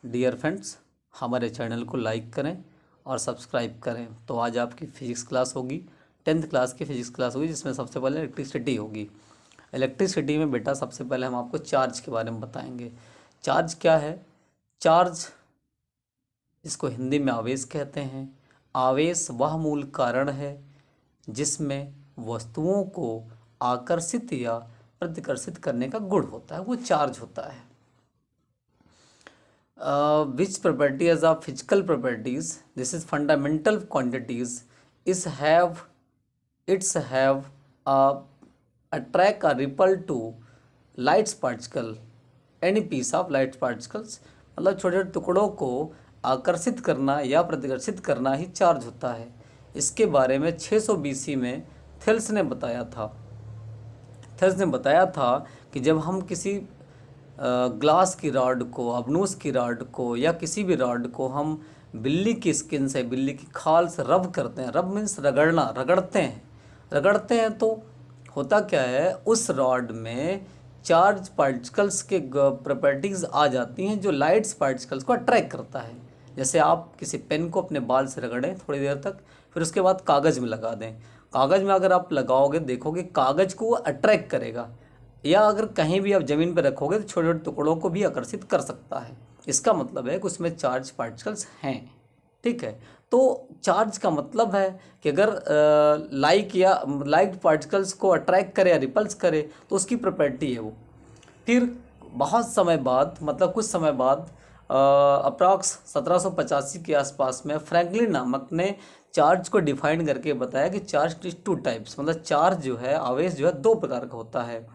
Dear friends, हमारे channel को like करें और सब्सक्राइब करें। तो आज आपकी फ़िज़िक्स क्लास होगी, 10th क्लास की फ़िज़िक्स क्लास होगी, जिसमें सबसे पहले इलेक्ट्रिसिटी होगी। इलेक्ट्रिसिटी में बेटा सबसे पहले हम आपको चार्ज के बारे में बताएंगे। चार्ज क्या है? चार्ज, इसको हिंदी में आवेश कहते हैं। आवेश वह मूल कारण है जिसमें वस्तुओं को आकर्षित या प्रतिकर्षित करने का गुण होता है, वो चार्ज होता है। Which properties are physical properties? This is fundamental quantities. Is have its have attract or repel to light particle. Any piece of light particles. मतलब छोटे छोटे टुकड़ों को आकर्षित करना या प्रतिकर्षित करना ही चार्ज होता है। इसके बारे में 600 BC में थेल्स ने बताया था। थेल्स ने बताया था कि जब हम किसी ग्लास की रॉड को, अबनूस की रॉड को या किसी भी रॉड को हम बिल्ली की स्किन से, बिल्ली की खाल से रब करते हैं, रब मीन्स रगड़ना, रगड़ते हैं तो होता क्या है, उस रॉड में चार्ज पार्टिकल्स के प्रॉपर्टीज़ आ जाती हैं जो लाइट्स पार्टिकल्स को अट्रैक्ट करता है। जैसे आप किसी पेन को अपने बाल से रगड़ें थोड़ी देर तक, फिर उसके बाद कागज़ में लगा दें। कागज़ में अगर आप लगाओगे, देखोगे कागज़ को वो अट्रैक्ट करेगा, या अगर कहीं भी आप ज़मीन पर रखोगे तो छोटे छोटे टुकड़ों को भी आकर्षित कर सकता है। इसका मतलब है कि उसमें चार्ज पार्टिकल्स हैं। ठीक है, तो चार्ज का मतलब है कि अगर लाइट पार्टिकल्स को अट्रैक्ट करे या रिपल्स करे तो उसकी प्रॉपर्टी है वो। फिर बहुत समय बाद, मतलब कुछ समय बाद, अप्रॉक्स 1785 के आसपास में फ्रैंकलिन नामक ने चार्ज को डिफाइन करके बताया कि चार्ज इज टू टाइप्स, मतलब चार्ज जो है, आवेश जो है, दो प्रकार का होता है।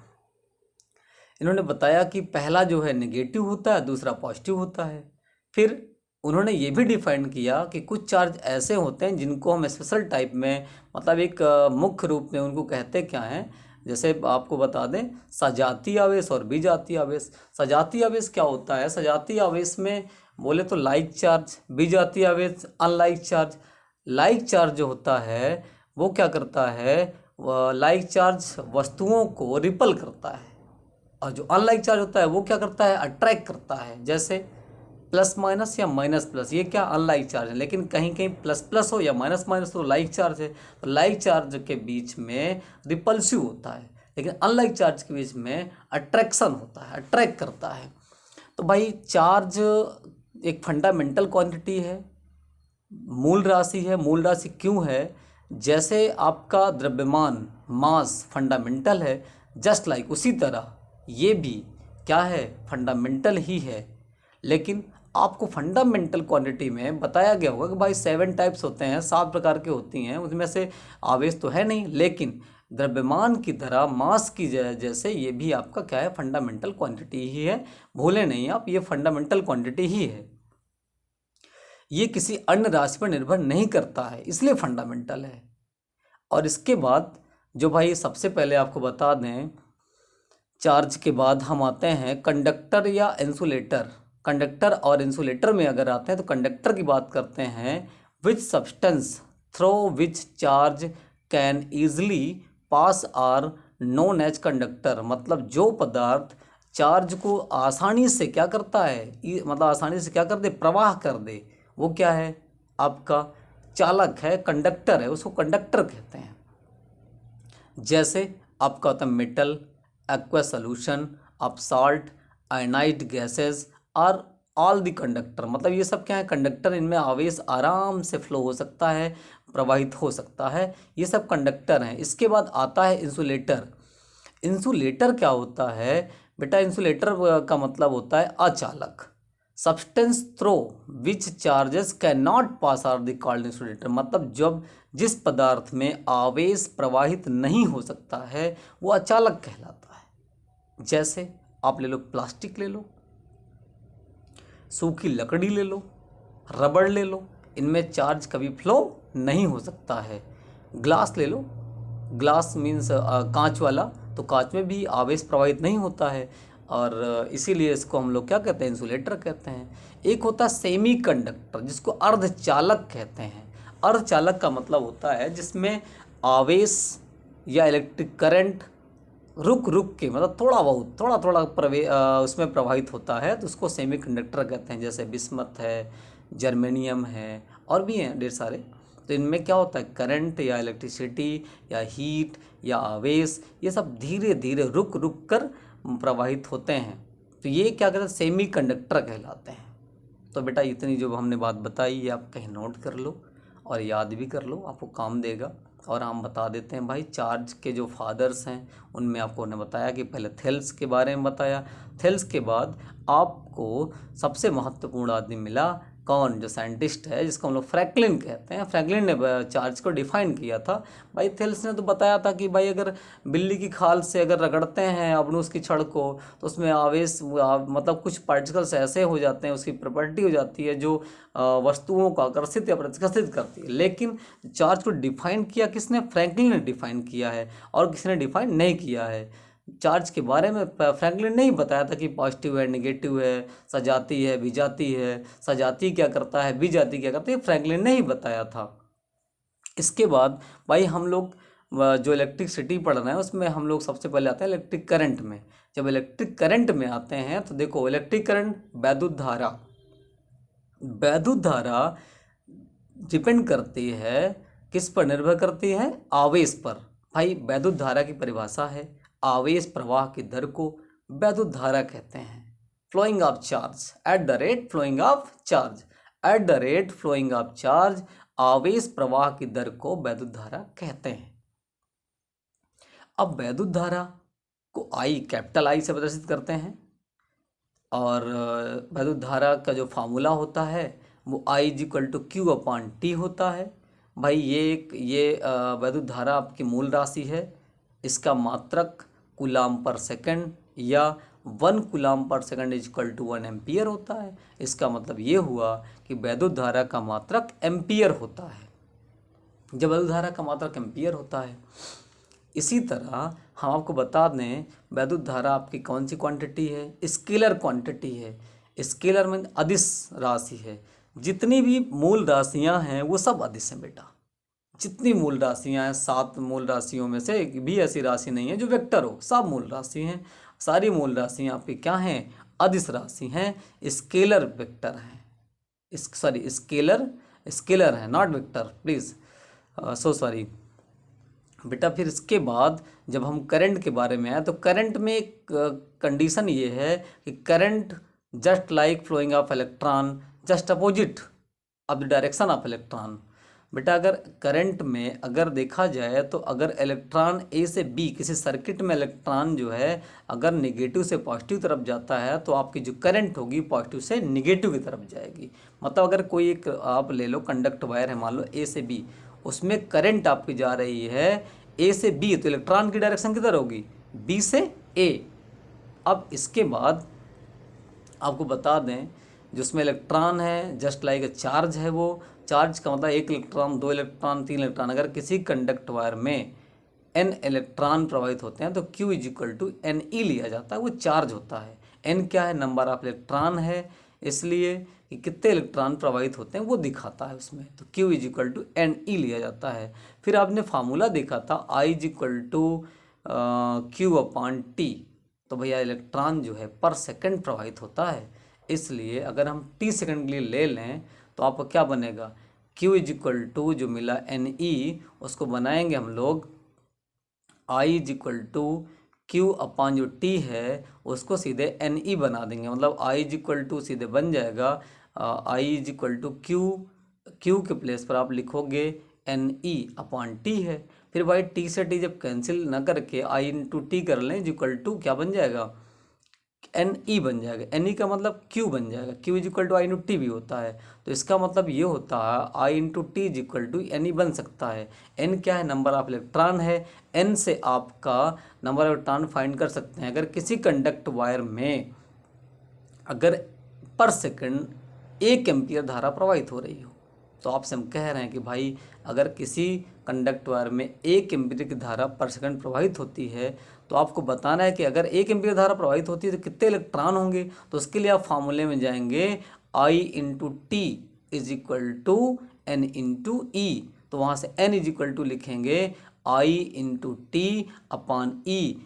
इन्होंने बताया कि पहला जो है नेगेटिव होता है, दूसरा पॉजिटिव होता है। फिर उन्होंने ये भी डिफाइन किया कि कुछ चार्ज ऐसे होते हैं जिनको हम स्पेशल टाइप में, मतलब एक मुख्य रूप में उनको कहते क्या हैं। जैसे आपको बता दें, सजातीय आवेश और विजातीय आवेश। सजातीय आवेश क्या होता है? सजातीय आवेश में बोले तो लाइक चार्ज, विजातीय आवेश अनलाइक चार्ज। लाइक चार्ज जो होता है वो क्या करता है, लाइक चार्ज वस्तुओं को रिपल करता है, और जो अनलाइक चार्ज होता है वो क्या करता है, अट्रैक्ट करता है। जैसे प्लस माइनस या माइनस प्लस, ये क्या अनलाइक चार्ज है, लेकिन कहीं कहीं प्लस प्लस हो या माइनस माइनस तो लाइक चार्ज है। तो लाइक चार्ज के बीच में रिपल्सिव होता है, लेकिन अनलाइक चार्ज के बीच में अट्रैक्शन होता है, अट्रैक्ट करता है। तो भाई चार्ज एक फंडामेंटल क्वांटिटी है, मूल राशि है। मूल राशि क्यों है? जैसे आपका द्रव्यमान, मास फंडामेंटल है, जस्ट लाइक उसी तरह ये भी क्या है, फंडामेंटल ही है। लेकिन आपको फंडामेंटल क्वांटिटी में बताया गया होगा कि भाई 7 टाइप्स होते हैं, 7 प्रकार की होती हैं, उसमें से आवेश तो है नहीं, लेकिन द्रव्यमान की तरह, मास की जैसे ये भी आपका क्या है, फंडामेंटल क्वांटिटी ही है। भूले नहीं आप, ये फंडामेंटल क्वांटिटी ही है। ये किसी अन्य राशि पर निर्भर नहीं करता है, इसलिए फंडामेंटल है। और इसके बाद जो भाई सबसे पहले आपको बता दें, चार्ज के बाद हम आते हैं कंडक्टर या इंसुलेटर। कंडक्टर और इंसुलेटर में अगर आते हैं तो कंडक्टर की बात करते हैं। Which substance through which charge can easily pass are known as conductor. मतलब जो पदार्थ चार्ज को आसानी से क्या करता है, मतलब आसानी से क्या कर दे, प्रवाह कर दे, वो क्या है, आपका चालक है, कंडक्टर है, उसको कंडक्टर कहते हैं। जैसे आपका होता है metal, aqua solution of salt, ionized gases are all the conductor. मतलब ये सब क्या है, कंडक्टर। इनमें आवेश आराम से फ्लो हो सकता है, प्रवाहित हो सकता है, ये सब कंडक्टर हैं। इसके बाद आता है इंसुलेटर। इंसुलेटर क्या होता है बेटा? इंसुलेटर का मतलब होता है अचालक। Substance through which charges can not pass are the called insulator. मतलब जब जिस पदार्थ में आवेश प्रवाहित नहीं हो सकता है वो अचालक कहलाता है। जैसे आप ले लो, प्लास्टिक ले लो, सूखी लकड़ी ले लो, रबड़ ले लो, इनमें चार्ज कभी फ्लो नहीं हो सकता है। ग्लास ले लो, ग्लास मीन्स कांच वाला, तो कांच में भी आवेश प्रवाहित नहीं होता है, और इसीलिए इसको हम लोग क्या कहते हैं, इंसुलेटर कहते हैं। एक होता है सेमी कंडक्टर, जिसको अर्धचालक कहते हैं। अर्धचालक का मतलब होता है जिसमें आवेश या इलेक्ट्रिक करंट रुक रुक के मतलब थोड़ा बहुत थोड़ा थोड़ा उसमें प्रवाहित होता है तो उसको सेमीकंडक्टर कहते हैं। जैसे बिस्मथ है, जर्मेनियम है और भी हैं ढेर सारे। तो इनमें क्या होता है, करंट या इलेक्ट्रिसिटी या हीट या आवेश, ये सब धीरे धीरे रुक रुक कर प्रवाहित होते हैं। तो ये क्या कहते हैं, सेमीकंडक्टर कहलाते हैं। तो बेटा इतनी जो हमने बात बताई ये आप कहीं नोट कर लो और याद भी कर लो, आपको काम देगा। और हम बता देते हैं भाई, चार्ज के जो फादर्स हैं उनमें आपको ने बताया कि पहले थेल्स के बारे में बताया। थेल्स के बाद आपको सबसे महत्वपूर्ण आदमी मिला, कौन, जो साइंटिस्ट है जिसको हम लोग फ्रैंकलिन कहते हैं। फ्रैंकलिन ने चार्ज को डिफाइन किया था। भाई थेल्स ने तो बताया था कि भाई अगर बिल्ली की खाल से अगर रगड़ते हैं अपने उसकी छड़ को तो उसमें आवेश मतलब कुछ पार्टिकल्स ऐसे हो जाते हैं, उसकी प्रॉपर्टी हो जाती है जो वस्तुओं को आकर्षित या प्रतिकर्षित करती है। लेकिन चार्ज को डिफाइन किया किसने, फ्रैंकलिन ने डिफाइन किया है, और किसी ने डिफाइन नहीं किया है। चार्ज के बारे में फ्रैंकलिन नहीं बताया था कि पॉजिटिव है, नेगेटिव है, सजाती है, बिजाती है। सजाती क्या करता है, बिजाती क्या करती है, फ्रैंकलिन ने ही बताया था। इसके बाद भाई हम लोग जो इलेक्ट्रिसिटी पढ़ रहे हैं उसमें हम लोग सबसे पहले आते हैं इलेक्ट्रिक करंट में। जब इलेक्ट्रिक करंट में आते हैं तो देखो, इलेक्ट्रिक करंट वैद्युत धारा, वैद्युत धारा डिपेंड करती है किस पर, निर्भर करती है आवेश पर। भाई वैद्युत धारा की परिभाषा है, आवेश प्रवाह की दर को वैद्युत धारा कहते हैं। Flowing of charge at the rate flowing of charge, at the rate flowing of charge, आवेश प्रवाह की दर को वैद्युत धारा कहते हैं। अब वैद्युत धारा को आई, कैपिटल आई से प्रदर्शित करते हैं। और वैद्युत धारा का जो फार्मूला होता है वो I is equal to Q upon T होता है। भाई ये वैद्युत धारा आपकी मूल राशि है। इसका मात्रक कूलाम पर सेकंड या 1 कूलाम पर second is equal to 1 ampere होता है। इसका मतलब ये हुआ कि वैद्युत धारा का मात्रक एम्पियर होता है। जब वैद्युत धारा का मात्रक एम्पियर होता है, इसी तरह हम आपको बता दें वैद्युत धारा आपकी कौन सी क्वांटिटी है, स्केलर क्वांटिटी है। स्केलर में अदिश राशि है। जितनी भी मूल राशियां हैं वो सब अदिश हैं बेटा। जितनी मूल राशियां हैं, 7 मूल राशियों में से एक भी ऐसी राशि नहीं है जो वेक्टर हो, सब मूल राशि हैं। सारी मूल राशियां आपकी क्या हैं, अदिश राशि हैं, स्केलर वेक्टर हैं। स्केलर है, not vector, please, so sorry बेटा। फिर इसके बाद जब हम करंट के बारे में आए तो करंट में एक कंडीशन ये है कि current just like flowing of electron just opposite of the direction of electron. बेटा अगर करंट में अगर देखा जाए तो अगर इलेक्ट्रॉन ए से बी, किसी सर्किट में इलेक्ट्रॉन जो है अगर नेगेटिव से पॉजिटिव तरफ जाता है तो आपकी जो करंट होगी पॉजिटिव से नेगेटिव की तरफ जाएगी। मतलब अगर कोई एक आप ले लो कंडक्ट वायर है, मान लो ए से बी, उसमें करंट आपकी जा रही है ए से बी, तो इलेक्ट्रॉन की डायरेक्शन किधर होगी, बी से ए। अब इसके बाद आपको बता दें जिसमें इलेक्ट्रॉन है जस्ट लाइक ए चार्ज है। वो चार्ज का मतलब 1 इलेक्ट्रॉन, 2 इलेक्ट्रॉन, 3 इलेक्ट्रॉन। अगर किसी कंडक्ट वायर में n इलेक्ट्रॉन प्रवाहित होते हैं तो q is equal to N E लिया जाता है, वो चार्ज होता है। n क्या है, नंबर ऑफ इलेक्ट्रॉन है, इसलिए कि कितने इलेक्ट्रॉन प्रवाहित होते हैं वो दिखाता है उसमें, तो q is equal to N E लिया जाता है। फिर आपने फार्मूला देखा था I is equal to Q upon T. तो भैया इलेक्ट्रॉन जो है पर सेकंड प्रवाहित होता है, इसलिए अगर हम t सेकंड के लिए ले लें तो आपको क्या बनेगा, q इज इक्वल टू जो मिला एन ई, उसको बनाएंगे हम लोग I is equal to Q upon जो टी है उसको सीधे एन ई बना देंगे। मतलब I इज इक्वल टू सीधे बन जाएगा I is equal to Q के प्लेस पर आप लिखोगे एन ई अपॉन टी है। फिर भाई टी से टी जब कैंसिल ना करके I इंटू टी कर लें इज इक्वल टू क्या बन जाएगा, एन ई बन जाएगा। एन ई का मतलब क्यू बन जाएगा, Q is equal to I into T भी होता है। तो इसका मतलब ये होता है I into T is equal to N E बन सकता है। एन क्या है, नंबर ऑफ इलेक्ट्रॉन है। एन से आपका नंबर ऑफ इलेक्ट्रॉन फाइंड कर सकते हैं। अगर किसी कंडक्ट वायर में अगर पर सेकंड 1 एम्पियर धारा प्रवाहित हो रही हो तो आपसे हम कह रहे हैं कि भाई अगर किसी कंडक्ट वायर में 1 एम्पियर की धारा पर सेकंड प्रवाहित होती है तो आपको बताना है कि अगर 1 एम्पियर धारा प्रवाहित होती है तो कितने इलेक्ट्रॉन होंगे। तो उसके लिए आप फार्मूले में जाएंगे I into T is equal to N into E. तो वहाँ से एन इज इक्वल टू लिखेंगे I into T upon E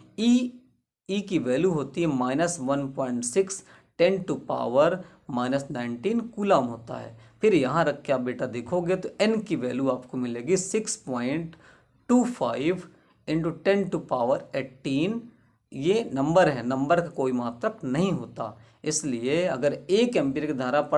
की वैल्यू होती है -1.6 10⁻⁻19 कूलम होता है। फिर यहाँ रख के आप बेटा देखोगे तो n की वैल्यू आपको मिलेगी 6.25 इंटू 10⁻18। ये नंबर है, नंबर का कोई मात्रक नहीं होता, इसलिए अगर 1 एम्पीयर की धारा पर